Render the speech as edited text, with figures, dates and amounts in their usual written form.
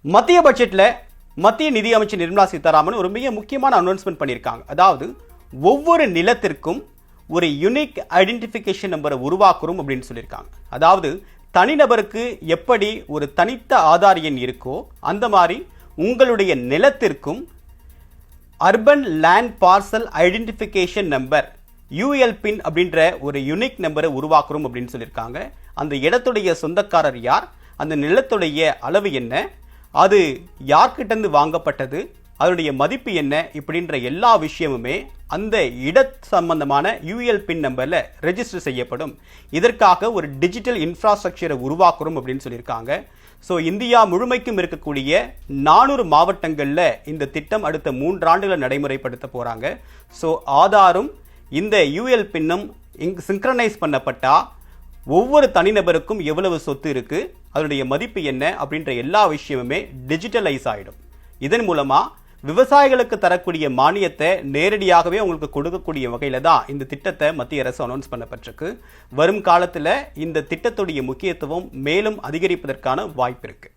மத்திய பட்ஜெட்ல மத்திய நிதி அமைச்சர் நிர்மலா சீதாராமன் ஒரு மிக முக்கியமான அனௌன்ஸ்மெண்ட் பண்ணியிருக்காங்க. அதாவது ஒவ்வொரு நிலத்திற்கும் ஒரு யூனிக் ஐடென்டிஃபிகேஷன் நம்பரை உருவாக்குறோம் அப்படின்னு சொல்லியிருக்காங்க. அதாவது தனிநபருக்கு எப்படி ஒரு தனித்த ஆதார் எண் இருக்கோ அந்த மாதிரி உங்களுடைய நிலத்திற்கும் urban land parcel identification number ULPIN அப்படின்ற ஒரு யூனிக் நம்பரை உருவாக்குறோம் அப்படின்னு சொல்லியிருக்காங்க. அந்த இடத்துடைய சொந்தக்காரர் யார், அந்த நிலத்துடைய அளவு என்ன, அது யார்கிட்டருந்து வாங்கப்பட்டது, அதனுடைய மதிப்பு என்ன, இப்படின்ற எல்லா விஷயமுமே அந்த இட சம்பந்தமான யூஎல்பின் நம்பர்ல ரெஜிஸ்டர் செய்யப்படும். இதற்காக ஒரு டிஜிட்டல் இன்ஃப்ராஸ்ட்ரக்சரை உருவாக்குறோம் அப்படின்னு சொல்லியிருக்காங்க. ஸோ இந்தியா முழுமைக்கும் இருக்கக்கூடிய 400 மாவட்டங்களில் இந்த திட்டம் அடுத்த 3 ஆண்டுகளை நடைமுறைப்படுத்த போகிறாங்க. ஸோ ஆதாரும் இந்த யூஎல்பின்னும் சிங்க்ரனைஸ் பண்ணப்பட்டா ஒவ்வொரு தனிநபருக்கும் எவ்வளவு சொத்து இருக்கு, அதனுடைய மதிப்பு என்ன அப்படின்ற எல்லா விஷயமுமே டிஜிட்டலைஸ் ஆகிடும். இதன் மூலமா விவசாயிகளுக்கு தரக்கூடிய மானியத்தை நேரடியாகவே உங்களுக்கு கொடுக்கக்கூடிய வகையில தான் இந்த திட்டத்தை மத்திய அரசு அனௌன்ஸ் பண்ணப்பட்டிருக்கு. வரும் காலத்தில் இந்த திட்டத்துடைய முக்கியத்துவம் மேலும் அதிகரிப்பதற்கான வாய்ப்பு இருக்கு.